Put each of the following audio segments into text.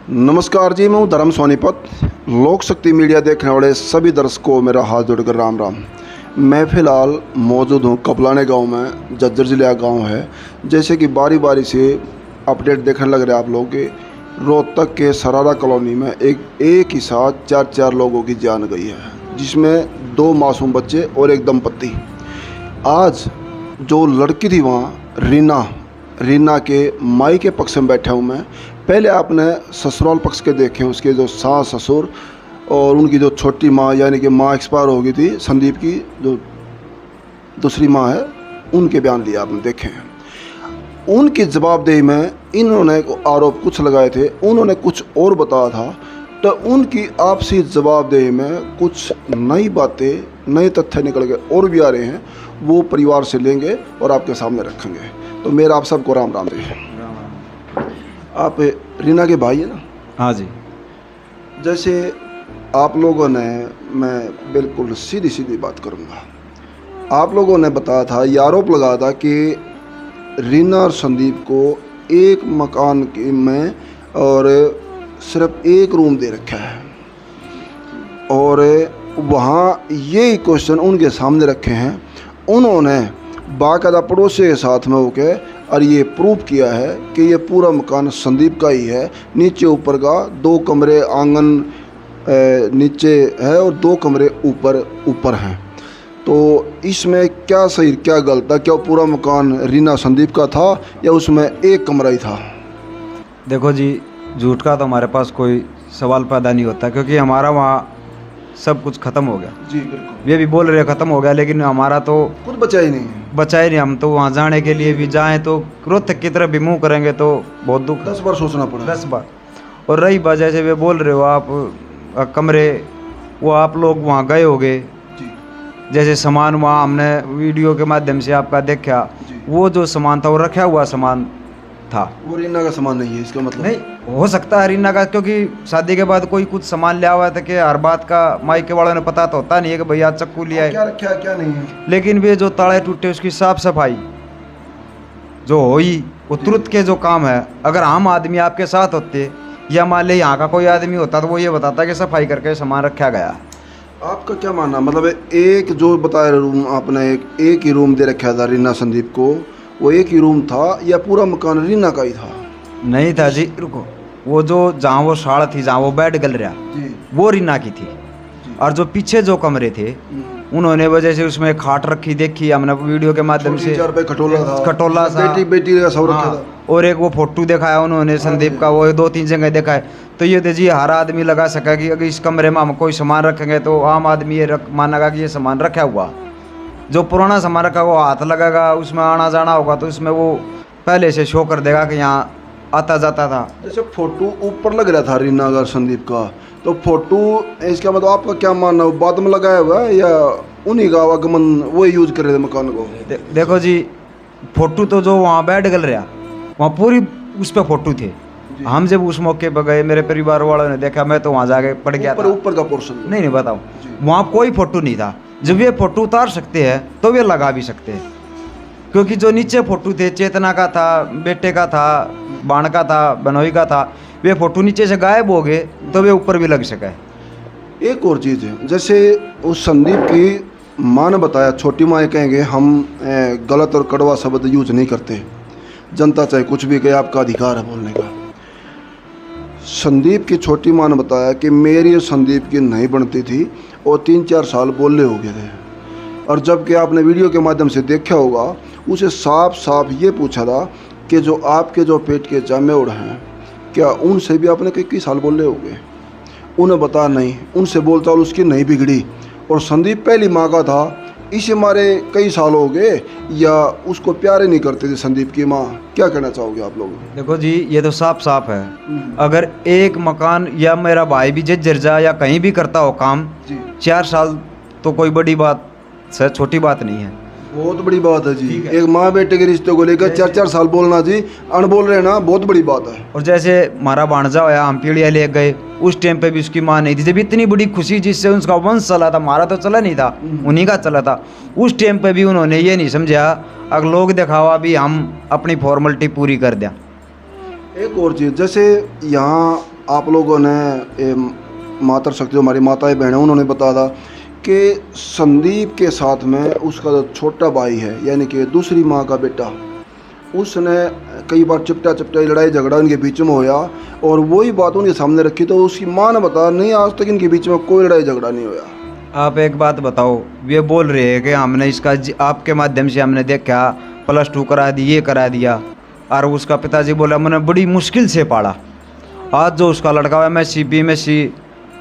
नमस्कार जी, मैं हूँ धर्म सोनीपत। लोक शक्ति मीडिया देखने वाले सभी दर्शकों को मेरा हाथ जोड़कर राम राम। मैं फ़िलहाल मौजूद हूँ कपलाने गांव में, झज्जर जिले का गाँव है। जैसे कि बारी बारी से अपडेट देखने लग रहे हैं आप लोग के रोहतक के सरारा कॉलोनी में एक ही साथ चार लोगों की जान गई है, जिसमें 2 मासूम बच्चे और एक दंपत्ति। आज जो लड़की थी वहाँ रीना के माई के पक्ष में बैठा हूँ मैं। पहले आपने ससुराल पक्ष के देखे, उसके जो सास ससुर और उनकी जो छोटी माँ, यानी कि माँ एक्सपायर हो गई थी, संदीप की जो दूसरी माँ है, उनके बयान लिए आपने देखे हैं। उनकी जवाबदेही में इन्होंने आरोप कुछ लगाए थे, उन्होंने कुछ और बताया था। तो उनकी आपसी जवाबदेही में कुछ नई बातें, नए तथ्य निकल के और भी आ रहे हैं, वो परिवार से लेंगे और आपके सामने रखेंगे। तो मेरा आप सबको राम राम दे। आप रीना के भाई है ना? हाँ जी। जैसे आप लोगों ने, मैं बिल्कुल सीधी बात करूँगा, आप लोगों ने बताया था, ये आरोप लगाया था कि रीना और संदीप को एक मकान में और सिर्फ एक रूम दे रखा है, और वहाँ यही क्वेश्चन उनके सामने रखे हैं। उन्होंने बाकायदा पड़ोसी के साथ में होकर और ये प्रूव किया है कि ये पूरा मकान संदीप का ही है। नीचे ऊपर का 2 कमरे, आंगन नीचे है और 2 कमरे ऊपर हैं। तो इसमें क्या सही क्या गलत था? क्या पूरा मकान रीना संदीप का था या उसमें एक कमरा ही था? देखो जी, झूठ का तो हमारे पास कोई सवाल पैदा नहीं होता, क्योंकि हमारा वहाँ सब कुछ ख़त्म हो गया। जी बिल्कुल। ये भी बोल रहे ख़त्म हो गया, लेकिन हमारा तो कुछ बचा ही नहीं। हम तो वहाँ जाने के लिए भी जाएं तो रोहतक की तरफ भी मुँह करेंगे तो बहुत दुख। 10 बार सोचना पड़ा। 10 बार। और रही बात, जैसे वे बोल रहे हो आप कमरे, वो आप लोग वहाँ गए होगे, जैसे सामान वहाँ हमने वीडियो के माध्यम से आपका देखा, वो जो सामान था वो रखा हुआ सामान था। वो रीना का सामान नहीं है, इसका मतलब? नहीं हो सकता है रीना का, क्योंकि शादी के बाद कोई कुछ सामान लिया हुआ था कि हर बात का मायके वालों ने पता तो होता नहीं है कि भैया चक्कू लिया है, क्या रखा है क्या नहीं है। लेकिन वे जो ताले टूटे, उसकी साफ सफाई जो हुई, वो तुरंत के जो काम है। अगर आम आदमी आपके साथ होते या मान ले यहाँ का कोई आदमी होता तो वो ये बताता कि सफाई करके सामान रखा गया। आपका क्या मानना, मतलब एक जो बताया रूम आपने, एक ही रूम दे रखा था रीना संदीप को, वो एक ही रूम था या पूरा मकान रीना का ही था? नहीं था जी, रुको, वो जो जहाँ वो साड़ थी, जहाँ वो बेड गल रहा, वो रीना की थी। और जो पीछे जो कमरे थे, उन्होंने वजह से उसमें खाट रखी देखी हमने वीडियो के माध्यम से, खटोला था, बेटी का सब रखा था। और एक वो फोटो दिखाया उन्होंने संदीप का, वो 2-3 जगह देखा है। तो ये जी हर आदमी लगा सका कि अगर इस कमरे में हम कोई सामान रखेंगे तो आम आदमी ये मानेगा कि ये सामान रखा हुआ। जो पुराना सामान रखा वो हाथ लगेगा, उसमें आना जाना होगा तो उसमें वो पहले से शो कर देगा कि यहाँ आता जाता था। जैसे फोटो ऊपर लग रहा था रीना का संदीप का, तो फोटो इसका मतलब आपका क्या मानना है, बाद में लगाया हुआ है या उन्हीं का आगमन वो यूज कर रहे थे मकान को? देखो जी, फोटो तो जो वहाँ बैठ गल रहा, वहाँ पूरी उस पर फोटो थे। हम जब उस मौके पर गए, मेरे परिवार वालों ने देखा, मैं तो वहाँ जाके पड़ गया था। ऊपर का पोर्शन नहीं बताओ, वहाँ कोई फोटो नहीं था। जब ये फोटो उतार सकते हैं तो वे लगा भी सकते हैं, क्योंकि जो नीचे फोटो थे, चेतना का था, बेटे का था, बाण का था, बनोई का था, वे फोटो नीचे से गायब हो गए तो वे ऊपर भी लग सके। एक और चीज़ है, जैसे उस संदीप की माँ ने बताया, छोटी माँ कहेंगे हम गलत और कड़वा शब्द यूज नहीं करते, जनता चाहे कुछ भी कहे, आपका अधिकार है बोलने का। संदीप की छोटी माँ ने बताया कि मेरी और संदीप की नहीं बनती थी और 3-4 साल बोलने हो गए थे। और जबकि आपने वीडियो के माध्यम से देखा होगा, उसे साफ ये पूछा था कि जो आपके जो पेट के जामेउड़ हैं, क्या उनसे भी आपने कई साल बोलने हो गए? उन्हें बता नहीं, उनसे बोलचाल उसकी नहीं बिगड़ी। और संदीप पहली माँ का था, इसे मारे कई साल हो गए, या उसको प्यारे नहीं करते थे संदीप की माँ? क्या कहना चाहोगे आप लोग? देखो जी, ये तो साफ है। अगर एक मकान या मेरा भाई भी झज्जर जा या कहीं भी करता हो काम, 4 साल तो कोई बड़ी बात से छोटी बात नहीं है, बहुत बड़ी बात है जी। एक माँ बेटे के रिश्ते को लेकर 4-4 साल बोलना जी, अनबोल रहे ना, बहुत बड़ी बात है। और जैसे हमारा भांजा होया, हम पीढ़िया ले गए, उस टाइम पे भी उसकी माँ नहीं थी। जब इतनी बड़ी खुशी जिससे उसका वंश चला था, हमारा तो चला नहीं था, उन्हीं का चला था, उस टाइम पे भी उन्होंने ये नहीं समझा अगर लोग दिखावा भी हम अपनी फॉर्मेलिटी पूरी कर दें। एक और चीज़, जैसे यहाँ आप लोगों ने मातर शक्ति जो हमारी माताएं बहनें उन्होंने बताया था कि संदीप के साथ में उसका जो छोटा भाई है यानी कि दूसरी माँ का बेटा, उसने कई बार चिपटा लड़ाई झगड़ा इनके बीच में होया और वही बात उनके सामने रखी तो उसकी माँ ने बताया नहीं आज तक इनके बीच में कोई लड़ाई झगड़ा नहीं होया। आप एक बात बताओ, ये बोल रहे हैं कि हमने इसका आपके माध्यम से हमने देखा +2 करा दी, ये करा दिया, और उसका पिताजी बोला मैंने बड़ी मुश्किल से पाला। आज जो उसका लड़का है MSc BMSc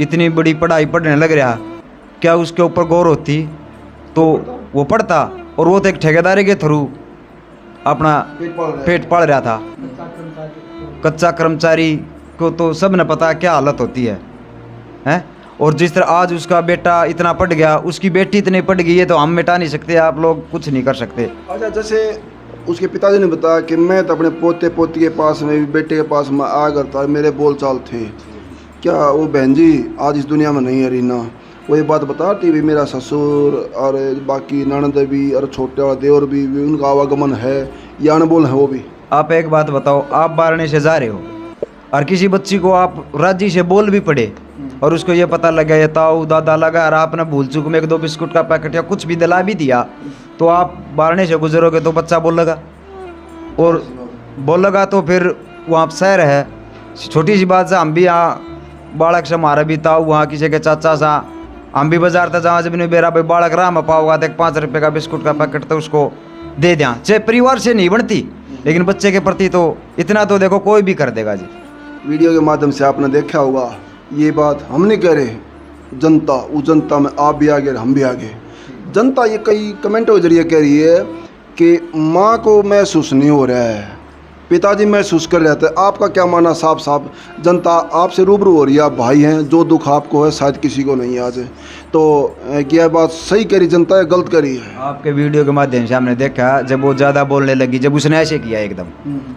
इतनी बड़ी पढ़ाई पढ़ने लग रहा, क्या उसके ऊपर गौर होती तो वो पढ़ता, और वो तो एक ठेकेदारी के थ्रू अपना पेट पाल रहा था। कच्चा कर्मचारी को तो सब ने पता क्या हालत होती है हैं। और जिस तरह आज उसका बेटा इतना पढ़ गया, उसकी बेटी इतनी पढ़ गई है, तो हम मिटा नहीं सकते, आप लोग कुछ नहीं कर सकते। अच्छा, जैसे उसके पिताजी ने बताया कि मैं तो अपने पोते पोती के पास में बेटे के पास में आ करता मेरे बोल चाल थे, क्या वो बहन जी आज इस दुनिया में नहीं है रीना, वो ये बात बताती भी मेरा ससुर और बाकी ननद भी और छोटे वाला देवर भी उनका आवागमन है या अनबोल है वो भी। आप एक बात बताओ, आप बारने से जा रहे हो और किसी बच्ची को आप राजी से बोल भी पड़े और उसको ये पता लगा ये ताऊ दादा लगा और आपने भूल चूक में 1-2 बिस्कुट का पैकेट या कुछ भी दिला भी दिया, तो आप बारने से गुजरोगे तो बच्चा बोलेगा, और बोलेगा तो फिर वहाँ शहर है। छोटी सी बात से हम भी यहाँ बालक से हमारा भी ताऊ वहाँ किसी के चाचा सा हम भी बाजार था जहाँ जब नहीं बेरा भाई बालक रहा में पाओगा तो 5 रुपये का बिस्कुट का पैकेट तो उसको दे दें। चाहे परिवार से नहीं बनती लेकिन बच्चे के प्रति तो इतना तो देखो कोई भी कर देगा जी। वीडियो के माध्यम से आपने देखा होगा, ये बात हम नहीं कह रहे, जनता, उस जनता में आप भी आगे हम भी आगे। जनता ये कई कमेंटों के जरिए कह रही है कि माँ को महसूस नहीं हो रहा है, पिताजी महसूस कर रहे थे। आपका क्या मानना? साफ साफ जनता आपसे रूबरू हो रही है, आप भाई हैं, जो दुख आपको है शायद किसी को नहीं आज, तो क्या बात सही करी जनता है गलत करी है? आपके वीडियो के माध्यम से हमने देखा जब वो ज़्यादा बोलने लगी, जब उसने ऐसे किया एकदम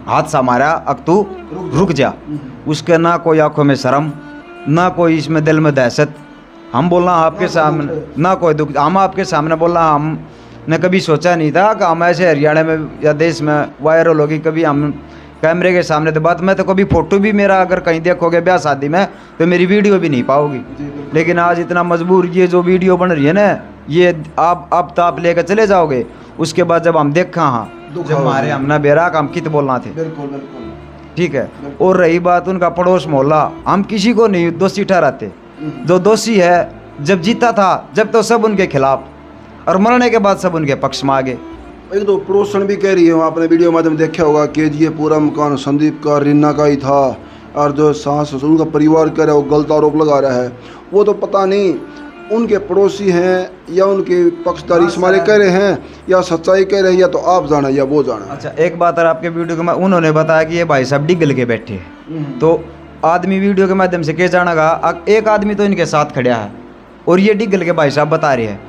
हाथ सा मारा, अब तू रुक जा, उसके ना कोई आंखों में शर्म ना कोई इसमें दिल में दहशत। हम बोलना आपके सामने ना कोई दुख, हम आपके सामने बोलना हमने कभी सोचा नहीं था कि हम ऐसे हरियाणा में या देश में वायरल होगी। कभी हम कैमरे के सामने तो बात, मैं तो कभी फ़ोटो भी मेरा अगर कहीं देखोगे ब्याह शादी में तो मेरी वीडियो भी नहीं पाओगी, लेकिन आज इतना मजबूर ये जो वीडियो बन रही है ना, ये आप तो आप लेकर चले जाओगे, उसके बाद जब हम देखा हाँ जब हमारे हमने बेरा हम कित बोलना थे, बिल्कुल बिल्कुल ठीक है। और रही बात उनका पड़ोस मोहल्ला, हम किसी को नहीं दोषी ठहराते, जो दोषी है जब जीता था जब तो सब उनके खिलाफ, और मरने के बाद सब उनके पक्ष में आ गए। एक तो पड़ोसन भी कह रही है, आपने वीडियो के माध्यम देखा होगा कि ये पूरा मकान संदीप का रीना का ही था, और जो सास ससुर उनका परिवार कह रहा है वो गलत आरोप लगा रहा है। वो तो पता नहीं उनके पड़ोसी हैं या उनके पक्षधारी समारे कह रहे हैं या सच्चाई कह रहे हैं, या तो आप जाना या वो जाना। अच्छा एक बात और आपके वीडियो में उन्होंने बताया कि ये भाई साहब डिगल के बैठे हैं, तो आदमी वीडियो के माध्यम से क्या जानेगा? एक आदमी तो इनके साथ खड़ा है और ये डिगल के भाई साहब बता रहे हैं,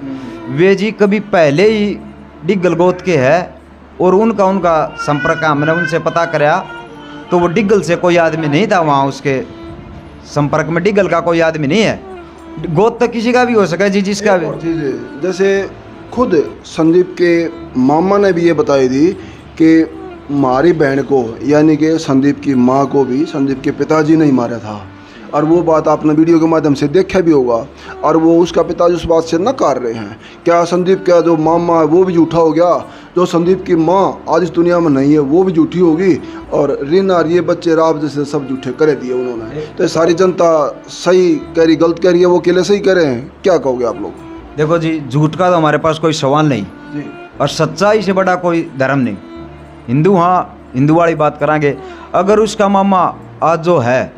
वे जी कभी पहले ही डिगल गोद के है और उनका संपर्क हमने उनसे पता कराया तो वो डिगल से कोई आदमी नहीं था वहाँ, उसके संपर्क में डिगल का कोई आदमी नहीं है। गोद तो किसी का भी हो सका जी, जिसका भी। जैसे खुद संदीप के मामा ने भी ये बताई थी कि हमारी बहन को यानी कि संदीप की माँ को भी संदीप के पिताजी ने ही मारा था, और वो बात आपने वीडियो के माध्यम से देखा भी होगा, और वो उसका पिताजी उस बात से नकार रहे हैं। क्या संदीप का जो मामा है वो भी झूठा हो गया? जो संदीप की माँ आज इस दुनिया में नहीं है वो भी झूठी होगी, और रीना और ये बच्चे राब जैसे सब झूठे करे दिए उन्होंने। तो सारी जनता सही कह रही गलत कह रही है, वो अकेले सही कह रहे हैं, क्या कहोगे आप लोग? देखो जी, झूठ का तो हमारे पास कोई सवाल नहीं जी, और सच्चाई से बड़ा कोई धर्म नहीं। हिंदू हाँ हिंदू वाली बात करांगे। अगर उसका मामा आज जो है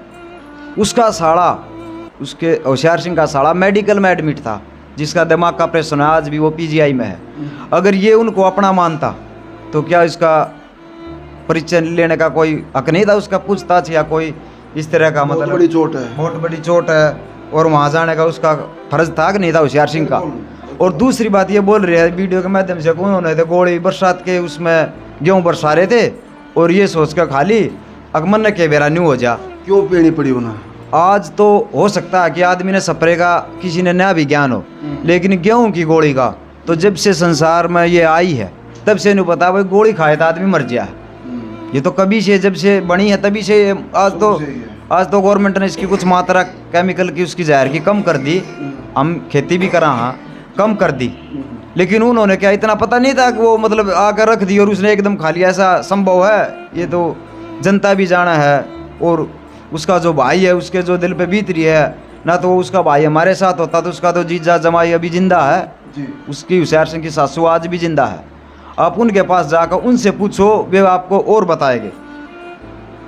उसका साड़ा, उसके होशियार सिंह का साड़ा मेडिकल में एडमिट था, जिसका दिमाग का ऑपरेशन है, आज भी वो PGI में है, अगर ये उनको अपना मानता तो क्या इसका परिचय लेने का कोई हक नहीं था? उसका पूछताछ या कोई इस तरह का बहुत मतलब बड़ी चोट है, बहुत बड़ी चोट है, और वहाँ जाने का उसका फर्ज था कि नहीं था होशियार सिंह का? और दूसरी बात ये बोल रहे हैं वीडियो के माध्यम से, उन्होंने तो गोली बरसात के उसमें गेहूँ बरसा रहे थे और ये सोच कर खाली अगमन के बेरा न्यू हो जा, क्यों पीनी पड़ी उन्हें? आज तो हो सकता है कि आदमी ने स्प्रे का किसी ने नया भी ज्ञान हो, लेकिन गेहूं की गोली का तो जब से संसार में ये आई है तब से नहीं पता, भाई गोली खाए तो आदमी मर गया। ये तो कभी से जब से बनी है तभी से आज तो आज तो गवर्नमेंट ने इसकी कुछ मात्रा केमिकल की उसकी जहर की कम कर दी, हम खेती भी करा हाँ कम कर दी, लेकिन उन्होंने क्या इतना पता नहीं था कि वो मतलब आकर रख दी और उसने एकदम खा लिया, ऐसा संभव है? ये तो जनता भी जाना है। और उसका जो भाई है उसके जो दिल पे बीत रही है ना, तो उसका भाई हमारे साथ होता तो उसका तो जीजा जमाई अभी जिंदा है जी। उसकी हुशियार सिंह की सासू आज भी जिंदा है। आप उनके पास जाकर उनसे पूछो, वे आपको और बताएंगे।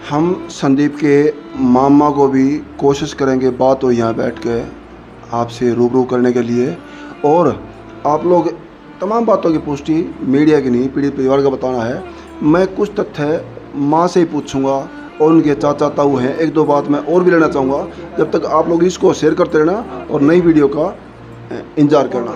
हम संदीप के मामा को भी कोशिश करेंगे बात हो यहाँ बैठ के आपसे रूबरू करने के लिए, और आप लोग तमाम बातों की पुष्टि मीडिया की नहीं पीड़ित परिवार का बताना है। मैं कुछ तथ्य माँ से ही पूछूंगा और उनके चाचा ताऊ हैं, एक दो बात मैं और भी लेना चाहूँगा। जब तक आप लोग इसको शेयर करते रहना और नई वीडियो का इंतजार करना।